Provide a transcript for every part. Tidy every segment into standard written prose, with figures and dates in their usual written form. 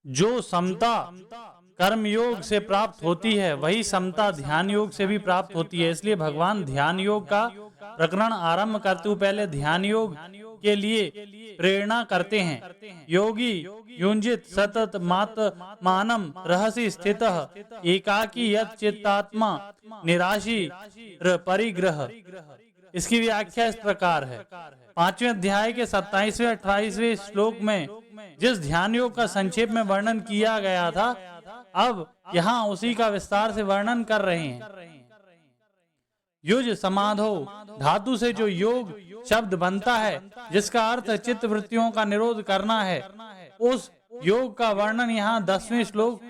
जो समता कर्म योग से प्राप्त होती है वही समता ध्यान योग से भी प्राप्त होती है। इसलिए भगवान ध्यान योग का प्रकरण आरंभ करते हुए पहले ध्यान योग के लिए प्रेरणा करते हैं। योगी युंजित सतत मात मानम रहसि स्थितः एकाकी यत चित्तात्मा निराशी परिग्रह। इसकी व्याख्या इस प्रकार है। 5वें अध्याय के 27वें 28वें श्लोक में जिस ध्यान योग का संक्षेप में वर्णन किया गया था, अब यहाँ उसी का विस्तार से वर्णन कर रहे हैं। युज समाधो धातु से जो योग शब्द बनता है, जिसका अर्थ चित्त वृत्तियों का निरोध करना है, उस योग का वर्णन यहाँ 10वें श्लोक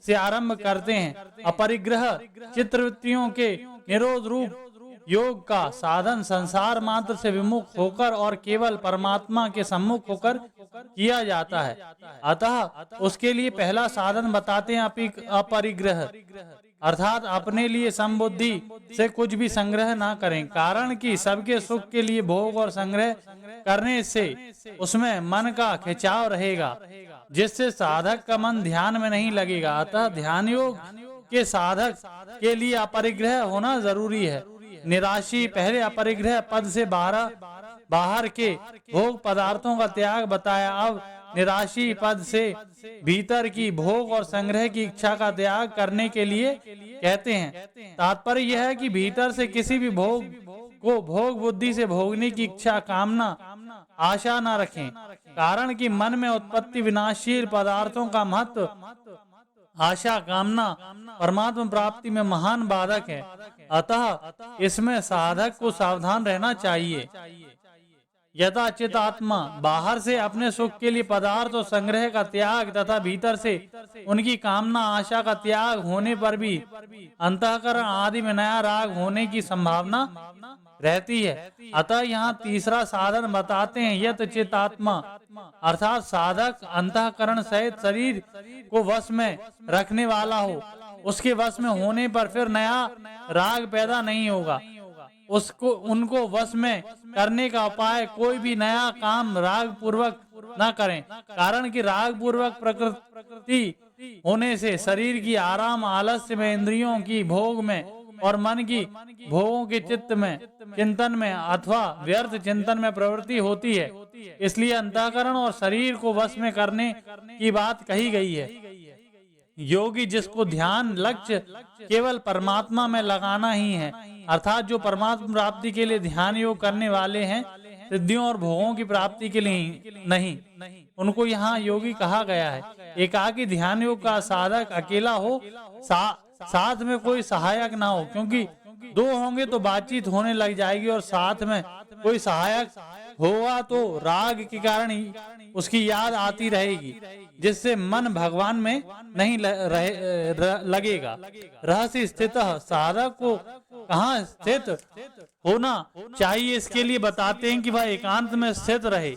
से आरंभ करते हैं। अपरिग्रह चित्तवृत्तियों के निरोध रूप योग का साधन संसार मात्र से विमुख होकर और केवल परमात्मा के सम्मुख होकर किया जाता है। अतः उसके लिए पहला साधन बताते हैं अपरिग्रह, अर्थात अपने लिए समबुद्धि से कुछ भी संग्रह ना करें। कारण कि सबके सुख के लिए भोग और संग्रह करने से उसमें मन का खिंचाव रहेगा, जिससे साधक का मन ध्यान में नहीं लगेगा। अतः ध्यान योग के साधक के लिए अपरिग्रह होना जरूरी है। निराशी पहले अपरिग्रह पद से बाहर के भोग पदार्थों का त्याग बताया। अब निराशी पद से भीतर की भोग और संग्रह की इच्छा का त्याग करने के लिए कहते हैं। तात्पर्य यह है कि भीतर से किसी भी भोग को भोग बुद्धि से भोगने की इच्छा कामना आशा न रखें। कारण कि मन में उत्पत्ति विनाशशील पदार्थों का महत्व आशा कामना परमात्मा प्राप्ति में महान बाधक है। अतः इसमें साधक को सावधान रहना चाहिए। यथा चित आत्मा बाहर से अपने सुख के लिए पदार्थ और संग्रह का त्याग तथा भीतर से उनकी कामना आशा का त्याग होने पर भी अंतःकरण आदि में नया राग होने की संभावना रहती है। अतः यहाँ तीसरा साधन बताते हैं, यत चित आत्मा, अर्थात साधक अंतःकरण सहित शरीर को वश में रखने वाला हो। उसके वश में होने पर फिर नया राग पैदा नहीं होगा। उनको वश में करने का उपाय कोई भी नया काम राग पूर्वक न करें। कारण कि राग पूर्वक प्रकृति होने से शरीर की आराम आलस्य में, इंद्रियों की भोग में और मन की भोगों के चिंतन में अथवा व्यर्थ चिंतन में प्रवृत्ति होती है। इसलिए अंतःकरण और शरीर को वश में करने की बात कही गई है। योगी जिसको ध्यान लक्ष्य केवल परमात्मा में लगाना ही है, अर्थात जो परमात्मा प्राप्ति के लिए ध्यान योग करने वाले हैं, सिद्धियों और भोगों की प्राप्ति के लिए नहीं, उनको यहाँ योगी कहा गया है। एकाकी ध्यान योग का साधक अकेला हो, साथ में कोई सहायक ना हो, क्योंकि दो होंगे तो बातचीत होने लग जाएगी और साथ में कोई सहायक होगा तो राग के कारण ही उसकी याद आती रहेगी, जिससे मन भगवान में नहीं लगेगा। रहस्य स्थित साधक को कहाँ स्थित होना चाहिए, इसके लिए बताते हैं कि वह एकांत में स्थित रहे,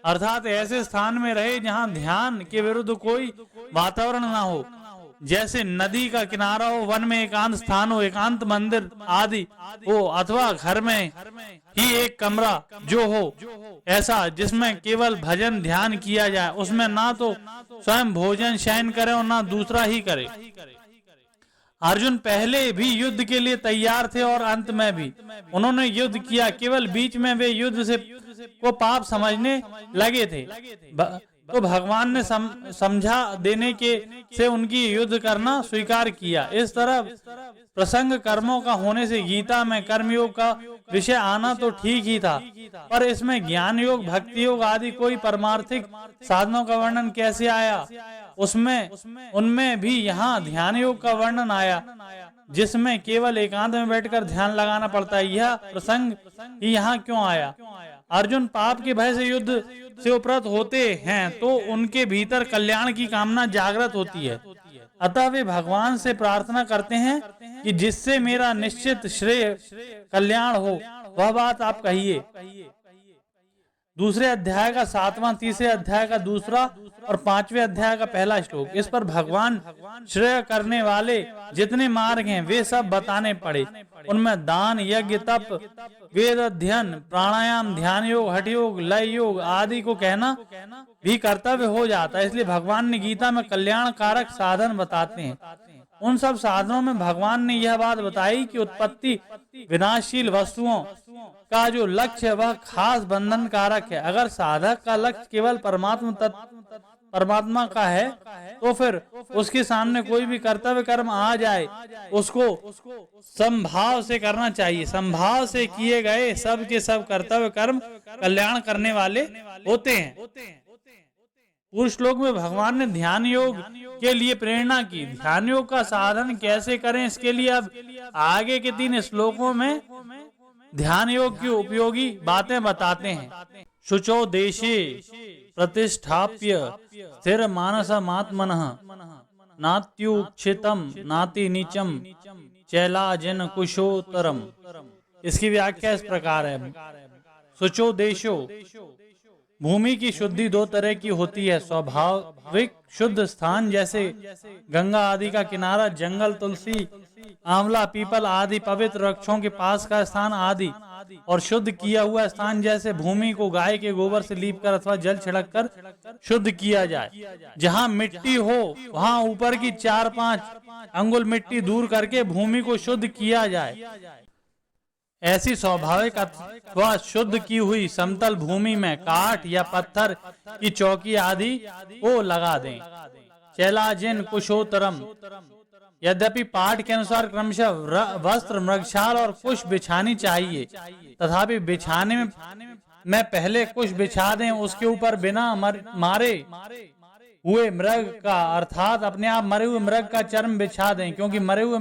अर्थात ऐसे स्थान में रहे जहाँ ध्यान के विरुद्ध कोई वातावरण ना हो, जैसे नदी का किनारा हो, वन में एकांत स्थान हो, एकांत मंदिर आदि हो, अथवा घर में ही एक कमरा जो हो ऐसा, जिसमें केवल भजन ध्यान किया जाए। उसमें ना तो स्वयं भोजन शयन करे और ना दूसरा ही करे। अर्जुन पहले भी युद्ध के लिए तैयार थे और अंत में भी उन्होंने युद्ध किया, केवल बीच में वे युद्ध से को पाप समझने लगे थे, तो भगवान ने समझा देने के से उनकी युद्ध करना स्वीकार किया। इस तरह प्रसंग कर्मों का होने से गीता में कर्मयोग का विषय आना तो ठीक ही था, पर इसमें ज्ञान योग भक्ति योग आदि कोई परमार्थिक साधनों का वर्णन कैसे आया? उनमें भी यहाँ ध्यान योग का वर्णन आया, जिसमें केवल एकांत में बैठकर ध्यान लगाना पड़ता है। यह प्रसंग ही यहाँ क्यों आया? अर्जुन पाप के भय से युद्ध से उपरत होते हैं तो उनके भीतर कल्याण की कामना जागृत होती है। अतः वे भगवान से प्रार्थना करते हैं कि जिससे मेरा निश्चित श्रेय कल्याण हो, वह बात आप कहिए। दूसरे अध्याय का 7वां, तीसरे अध्याय का 2 और 5वें अध्याय का पहला श्लोक। इस पर भगवान श्रेय करने वाले जितने मार्ग हैं वे सब बताने पड़े। उनमें दान, यज्ञ, तप, वेद अध्ययन, प्राणायाम, ध्यान योग, हठ योग, लय योग आदि को कहना भी कर्तव्य हो जाता है। इसलिए भगवान ने गीता में कल्याणकारक साधन बताते हैं। उन सब साधनों में भगवान ने यह बात बताई कि उत्पत्ति विनाशशील वस्तुओं का जो लक्ष्य है वह खास बंधन कारक है। अगर साधक का लक्ष्य केवल परमात्मा का है तो फिर उसके सामने कोई भी कर्तव्य कर्म आ जाए उसको समभाव से करना चाहिए। समभाव से किए गए सब के सब कर्तव्य कर्म कल्याण करने वाले होते हैं। पूर्व श्लोक में भगवान ने ध्यान योग के लिए प्रेरणा की। ध्यान योग का साधन कैसे करें इसके लिए अब आगे के 3 श्लोकों में ध्यान योग की उपयोगी बातें बताते हैं। शुचो देशे प्रतिष्ठाप्य स्थिर मानसमात्मनः नात्युक्षितम नाति नीचम चैलाजन कुशोत्तरम। इसकी व्याख्या इस प्रकार है। शुचो देशो, भूमि की शुद्धि 2 तरह की होती है। स्वाभाविक शुद्ध स्थान जैसे गंगा आदि का किनारा, जंगल, तुलसी, आंवला, पीपल आदि पवित्र वृक्षों के पास का स्थान आदि, और शुद्ध किया हुआ स्थान जैसे भूमि को गाय के गोबर से लीपकर अथवा जल छिड़ककर शुद्ध किया जाए। जहाँ मिट्टी हो वहाँ ऊपर की 4-5 अंगुल मिट्टी दूर करके भूमि को शुद्ध किया जाए। ऐसी स्वाभाविक अथवा शुद्ध की हुई समतल भूमि में काठ या पत्थर की चौकी आदि को लगा दें। चैलाजिन कुशोत्तरम, यद्यपि पाठ के अनुसार क्रमशः वस्त्र, मृगछाल और कुश बिछानी चाहिए, तथापि बिछाने में पहले कुश बिछा दें। उसके ऊपर बिना मारे हुए मृग का अर्थात अपने आप मरे हुए मृग का चर्म बिछा दें, क्योंकि मारे हुए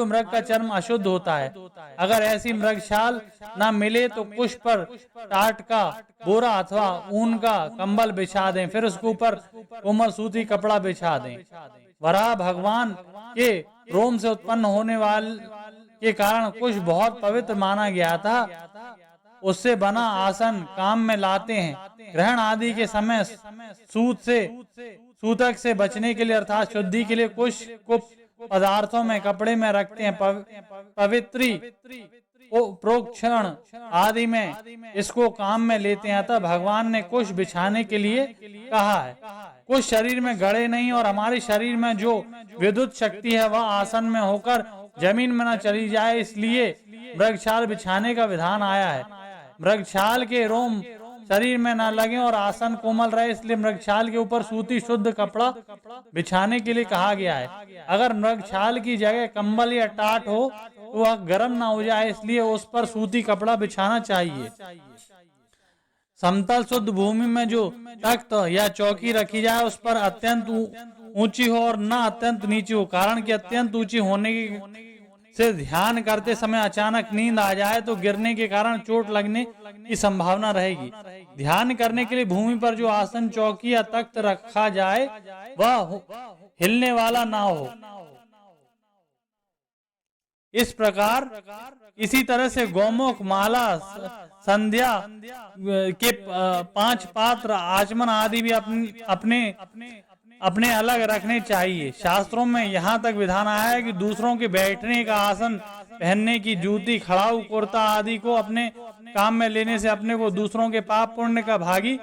मृग का चर्म अशुद्ध होता है। अगर ऐसी मृगछाल न मिले तो कुश पर टाट का बोरा अथवा ऊन का कंबल बिछा दें, फिर उसके ऊपर कोमल सूती कपड़ा बिछा दें। वराह भगवान के रोम से उत्पन्न होने वाले के कारण कुश बहुत पवित्र माना गया था। उससे बना आसन काम में लाते हैं। ग्रहण आदि के समय सूतक से बचने के लिए अर्थात शुद्धि के लिए कुश को पदार्थों में कपड़े में रखते हैं। पवित्री प्रोक्षण आदि में इसको काम में लेते हैं। अतः भगवान ने कुश बिछाने के लिए कहा है। कुश शरीर में गड़े नहीं और हमारे शरीर में जो विद्युत शक्ति है वह आसन में होकर जमीन में न चली जाए, इसलिए मृगछाल बिछाने का विधान आया है। मृगछाल के रोम शरीर में न लगे और आसन कोमल रहे, इसलिए मृगछाल के ऊपर सूती शुद्ध कपड़ा बिछाने के लिए कहा गया है। अगर मृगछाल की जगह कंबल या टाट हो तो वह गर्म ना हो जाए, इसलिए उस पर सूती कपड़ा बिछाना चाहिए। समतल शुद्ध भूमि में जो तख्त या चौकी रखी जाए उस पर अत्यंत ऊंची हो और न अत्यंत नीची हो, कारण कि अत्यंत ऊंची होने से ध्यान करते समय अचानक नींद आ जाए तो गिरने के कारण चोट लगने की संभावना रहेगी। ध्यान करने के लिए भूमि पर जो आसन, चौकी या तख्त रखा जाए वह हिलने वाला ना हो। इस प्रकार इसी तरह से गौमुख, माला, संध्या के 5 पात्र, आचमन आदि भी अपने अलग रखने चाहिए। शास्त्रों में यहाँ तक विधान आया है कि दूसरों के बैठने का आसन, पहनने की जूती, खड़ाऊ, कुर्ता आदि को अपने काम में लेने से अपने को दूसरों के पाप पुण्य का भागी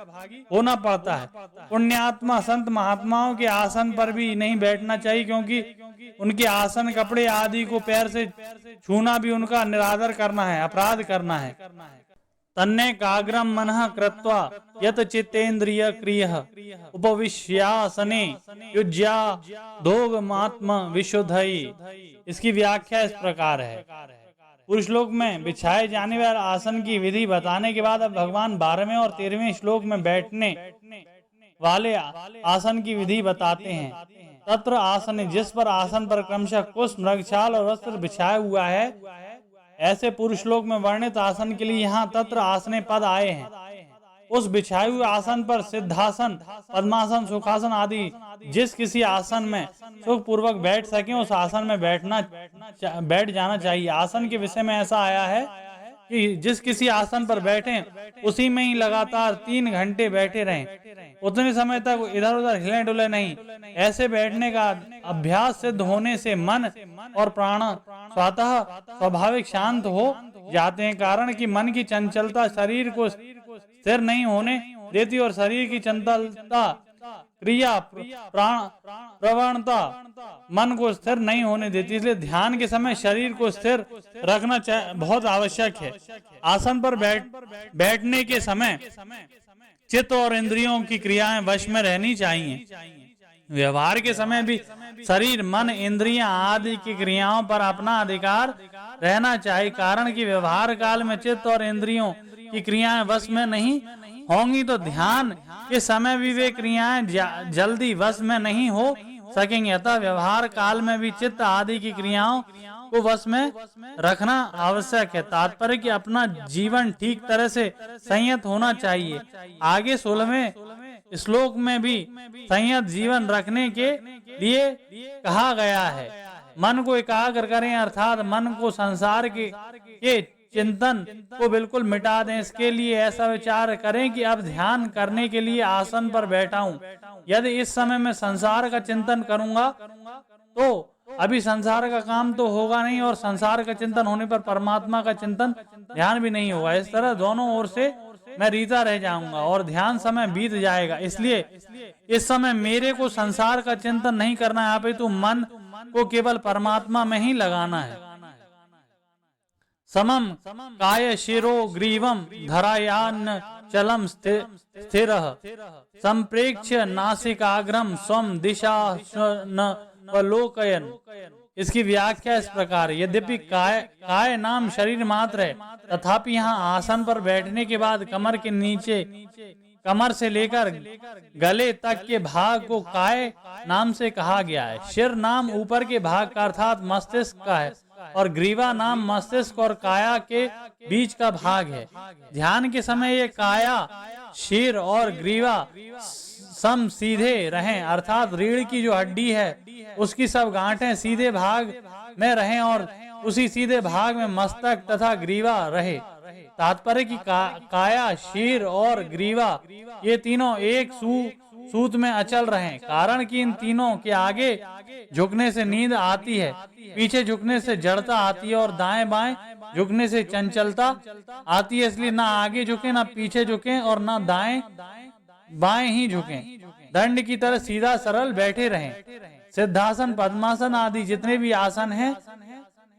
होना पड़ता है। पुण्यात्मा संत महात्माओं के आसन पर भी नहीं बैठना चाहिए, क्योंकि उनके आसन, कपड़े आदि को पैर से छूना भी उनका निरादर करना है, अपराध करना है। तन्ने काग्रम मनः कृत्वा यत चित्तेन्द्रिय क्रियः उपविश्यासने युज्या दोगमात्म विशुद्धये। इसकी व्याख्या इस प्रकार है। पूर्व श्लोक में बिछाए जाने वाले आसन की विधि बताने के बाद अब भगवान 12वें और 13वें श्लोक में बैठने वाले आसन की विधि बताते हैं। तत्र आसन, जिस पर आसन पर क्रमशः कुश, मृगछाल और वस्त्र बिछाया हुआ है, ऐसे पूर्व श्लोक में वर्णित आसन के लिए यहाँ तत्र आसने पद आए हैं। उस बिछाए हुए आसन पर सिद्धासन, पद्मासन, सुखासन आदि जिस किसी आसन में सुख पूर्वक बैठ सके उस आसन में बैठ जाना चाहिए। आसन के विषय में ऐसा आया है कि जिस किसी आसन पर बैठे उसी में ही लगातार 3 घंटे बैठे रहें, उतने समय तक इधर उधर हिले डुले नहीं। ऐसे बैठने का अभ्यास सिद्ध होने से मन और प्राण स्वतः स्वाभाविक शांत हो जाते हैं। कारण कि मन की चंचलता शरीर को स्थिर नहीं होने देती और शरीर की चंचलता क्रिया प्राण प्रवणता मन को स्थिर नहीं होने देती। इसलिए ध्यान के समय शरीर को स्थिर रखना बहुत आवश्यक है। आसन पर बैठने के समय चित्त और इंद्रियों की क्रियाएं वश में रहनी चाहिए। व्यवहार के समय भी शरीर मन इंद्रियां आदि की क्रियाओं पर अपना अधिकार रहना चाहिए। कारण कि व्यवहार काल में चित्त और इंद्रियों की क्रियाएं वश में नहीं होंगी तो ध्यान के समय भी वे क्रियाएं जल्दी वश में नहीं हो सकेंगे। अतः व्यवहार काल में भी चित्त आदि की क्रियाओं को वश में रखना आवश्यक है। तात्पर्य कि अपना जीवन ठीक तरह से संयत होना चाहिए। आगे 16वें श्लोक में भी संयत जीवन रखने के लिए कहा गया है। मन को एकाग्र करें, अर्थात मन को संसार के चिंतन को बिल्कुल मिटा दें। इसके लिए ऐसा विचार करें कि अब ध्यान करने के लिए आसन पर बैठा हूं। यदि इस समय मैं संसार का चिंतन करूंगा तो अभी संसार का काम तो होगा नहीं और संसार का चिंतन होने पर परमात्मा का चिंतन ध्यान भी नहीं होगा। इस तरह दोनों ओर से मैं रीता रह जाऊंगा और ध्यान समय बीत जाएगा। इसलिए इस समय मेरे को संसार का चिंतन नहीं करना है, अपितु मन को केवल परमात्मा में ही लगाना है। समम काय शिरो ग्रीवम धरायान चलम स्थिरः संप्रेक्ष्य नासिकाग्रम स्वम दिशा वलोकयन्। इसकी व्याख्या इस प्रकार है। यद्यपि काय नाम शरीर मात्र है, तथापि यहाँ आसन पर बैठने के बाद कमर के नीचे, कमर से लेकर गले तक के भाग को काय नाम से कहा गया है। शिर नाम ऊपर के भाग का अर्थात मस्तिष्क का है और ग्रीवा नाम मस्तिष्क और काया के बीच का भाग है। ध्यान के समय ये काया, शीर और ग्रीवा सम सीधे रहें, अर्थात रीढ़ की जो हड्डी है उसकी सब गांठें सीधे भाग में रहें और उसी सीधे भाग में मस्तक तथा ग्रीवा रहे। तात्पर्य की काया, शीर और ग्रीवा ये तीनों एक सूत में अचल रहें। कारण कि इन तीनों के आगे झुकने से नींद आती है, पीछे झुकने से जड़ता आती है और दाएं बाएं झुकने से चंचलता आती है। इसलिए ना आगे झुके, ना पीछे झुके और ना दाएं बाएं ही झुकें। दंड की तरह सीधा सरल बैठे रहें। सिद्धासन, पद्मासन आदि जितने भी आसन हैं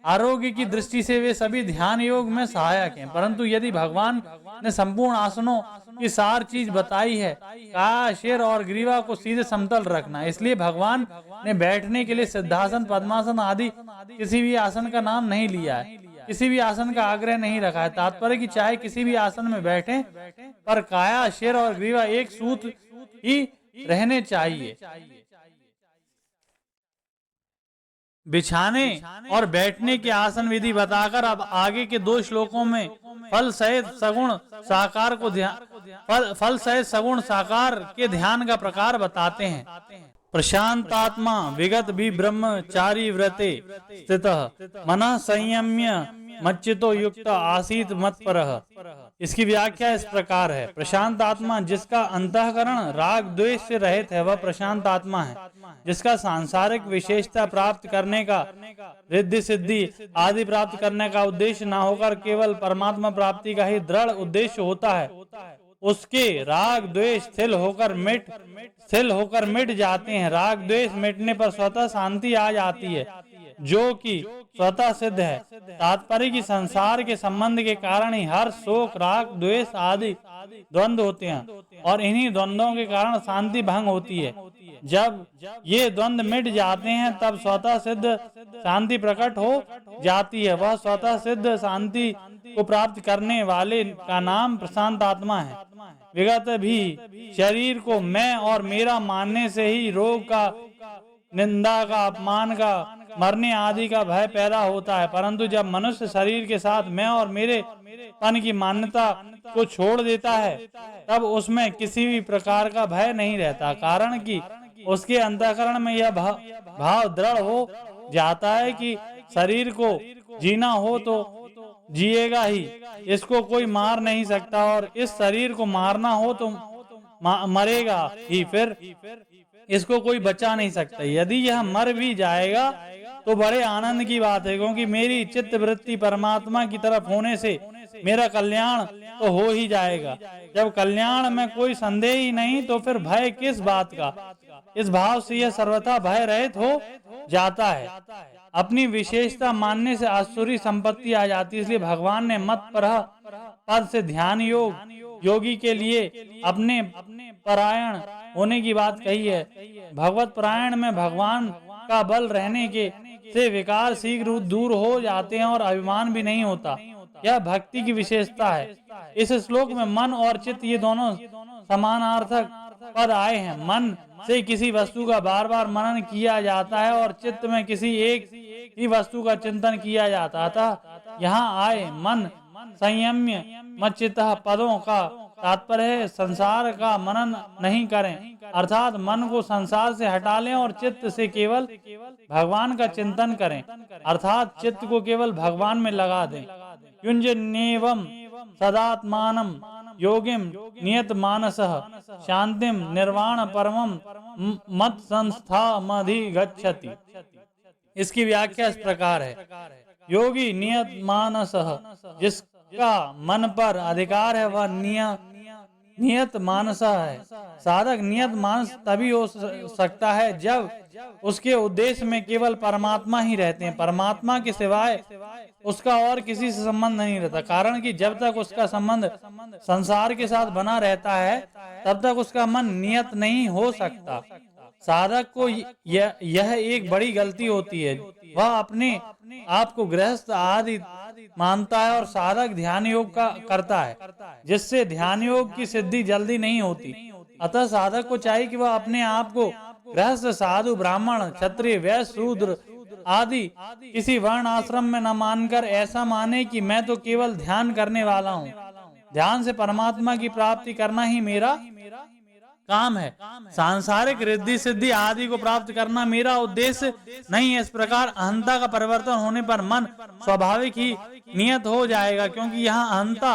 आरोग्य की दृष्टि से वे सभी ध्यान योग में सहायक हैं। परंतु यदि भगवान ने संपूर्ण आसनों की सार चीज बताई है, काया, शीर और ग्रीवा को सीधे समतल रखना, इसलिए भगवान ने बैठने के लिए सिद्धासन, पद्मासन आदि किसी भी आसन का नाम नहीं लिया है, किसी भी आसन का आग्रह नहीं रखा है। तात्पर्य कि चाहे किसी भी आसन में बैठे पर काया, शीर और ग्रीवा एक सूत ही रहने चाहिए। बिछाने और बैठने के आसन विधि बताकर अब आगे के 2 श्लोकों में फल सहित सगुण साकार को फल सहित सगुण साकार के ध्यान का प्रकार बताते हैं। प्रशांतात्मा विगत भी ब्रह्मचारी व्रते स्थितः मनः संयम्य मच्चितो युक्त आसीत मत्परः। इसकी व्याख्या इस प्रकार है। प्रशांत आत्मा जिसका अंतःकरण राग द्वेष से रहित है वह प्रशांत आत्मा है। जिसका सांसारिक विशेषता प्राप्त करने का, रिद्धि सिद्धि आदि प्राप्त करने का उद्देश्य न होकर केवल परमात्मा प्राप्ति का ही दृढ़ उद्देश्य होता है, उसके राग द्वेष स्थिर होकर मिट जाते हैं। राग द्वेष मिटने पर स्वतः शांति आ जाती है जो कि स्वतः सिद्ध है। तात्पर्य की संसार के संबंध के कारण ही हर शोक, राग, द्वेष आदि द्वंद्व होते हैं और इन्हीं द्वंद्वों के कारण शांति भंग होती है। जब ये द्वंद्व मिट जाते हैं तब स्वतः सिद्ध शांति प्रकट हो जाती है। वह स्वतः सिद्ध शांति को प्राप्त करने वाले का नाम प्रशांत आत्मा है। विगत भी शरीर को मैं और मेरा मानने से ही रोग का, निंदा का, अपमान का, मरने आदि का भय पैदा होता है। परंतु जब मनुष्य शरीर के साथ मैं और मेरे पन की मान्यता को छोड़ देता है तब उसमें किसी भी प्रकार का भय नहीं रहता। कारण कि उसके अंतःकरण में यह भाव दृढ़ हो जाता है कि शरीर को जीना हो तो जिएगा ही, इसको कोई मार नहीं सकता, और इस शरीर को मारना हो तो मरेगा ही, फिर इसको कोई बचा नहीं सकता। यदि यह मर भी जाएगा तो बड़े आनंद की बात है, क्योंकि मेरी चित्त वृत्ति परमात्मा की तरफ होने से मेरा कल्याण तो हो ही जाएगा। जब कल्याण में कोई संदेह ही नहीं तो फिर भय किस बात का। इस भाव से यह सर्वथा भय रहित हो जाता है। अपनी विशेषता मानने से आसुरी संपत्ति आ जाती है। इसलिए भगवान ने मत पद से ध्यान योगी के लिए अपने परायण होने की बात कही है। भगवत परायण में भगवान का बल रहने के से विकार शीघ्र दूर हो जाते हैं और अभिमान भी नहीं होता। यह भक्ति की विशेषता है। इस श्लोक में मन और चित्त ये दोनों समानार्थक पद आए हैं। मन से किसी वस्तु का बार बार मनन किया जाता है और चित्त में किसी एक ही वस्तु का चिंतन किया जाता है। अतः यहाँ आए मन संयम्य मच्चित्तः पदों का तात्पर्य है संसार का मनन नहीं करें, अर्थात मन को संसार से हटा लें और चित्त से केवल भगवान का चिंतन करें, अर्थात चित्त को केवल भगवान में लगा दें। युञ्जन्नेवं सदात्मानं योगिम नियत मानसः शांतिम निर्वाण परमं मत संस्थामधिगच्छति। इसकी व्याख्या इस प्रकार है। योगी नियत मानसः, जिसका मन पर अधिकार है वह नियत मानस है। साधक नियत मानस तभी हो सकता है जब उसके उद्देश्य में केवल परमात्मा ही रहते हैं, परमात्मा के सिवाय उसका और किसी से संबंध नहीं रहता। कारण कि जब तक उसका संबंध संसार के साथ बना रहता है तब तक उसका मन नियत नहीं हो सकता। साधक को यह एक बड़ी गलती होती है, वह अपने आप को गृहस्थ आदि मानता है और साधक ध्यान योग का करता है, जिससे ध्यान योग की सिद्धि जल्दी नहीं होती। अतः साधक को चाहिए कि वह अपने आप को गृहस्थ, साधु, ब्राह्मण, क्षत्रिय, वैश्य, शूद्र आदि किसी वर्ण आश्रम में न मानकर ऐसा माने कि मैं तो केवल ध्यान करने वाला हूँ, ध्यान से परमात्मा की प्राप्ति करना ही मेरा काम है, सांसारिक रिद्धि सिद्धि आदि को प्राप्त करना मेरा उद्देश्य नहीं है। इस प्रकार अहंता का परिवर्तन होने पर मन स्वाभाविक ही नियत हो जाएगा, क्योंकि यहाँ अहंता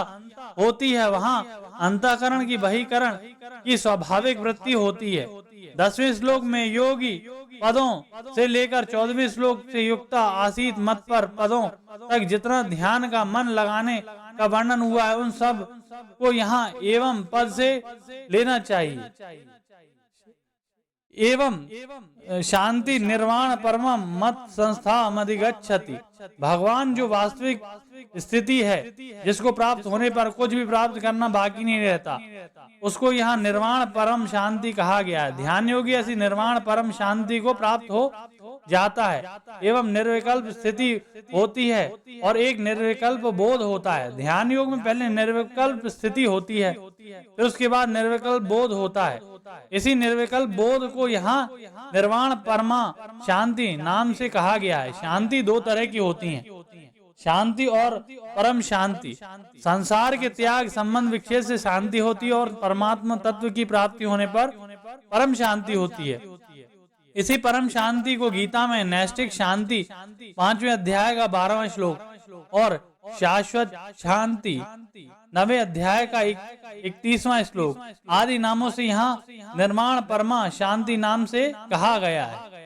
होती है वहाँ अंतःकरण की बहिकरण की स्वाभाविक वृत्ति होती है। 10वें श्लोक में योगी पदों से लेकर 14वें श्लोक से युक्त आसीत मत पर पदों तक जितना ध्यान का मन लगाने का वर्णन हुआ है उन सब को यहाँ एवं पद से लेना चाहिए। एवं शांति निर्वाण परमं मत संस्था मधिगच्छति। भगवान जो वास्तविक स्थिति है जिसको प्राप्त होने पर कुछ भी प्राप्त करना बाकी नहीं रहता, उसको यहाँ निर्वाण परम शांति कहा गया है। ध्यान योगी ऐसी निर्वाण परम शांति को प्राप्त हो जाता है एवं निर्विकल्प स्थिति होती है और एक निर्विकल्प बोध होता है। ध्यान योग में पहले निर्विकल्प स्थिति होती है, फिर उसके बाद निर्विकल्प बोध होता है। इसी निर्विकल्प बोध को यहाँ निर्वाण परमा शांति नाम से कहा गया है। शांति दो तरह की होती है, शांति और परम शांति। संसार के त्याग संबंध विक्षेप से शांति होती है और परमात्मा तत्व की प्राप्ति होने पर परम शांति होती है। इसी परम शांति को गीता में नैष्ठिक शांति 5वें अध्याय का 12वां श्लोक और शाश्वत शांति 9वें अध्याय का 31वां श्लोक आदि नामों से यहाँ निर्माण परमा शांति नाम से कहा गया है।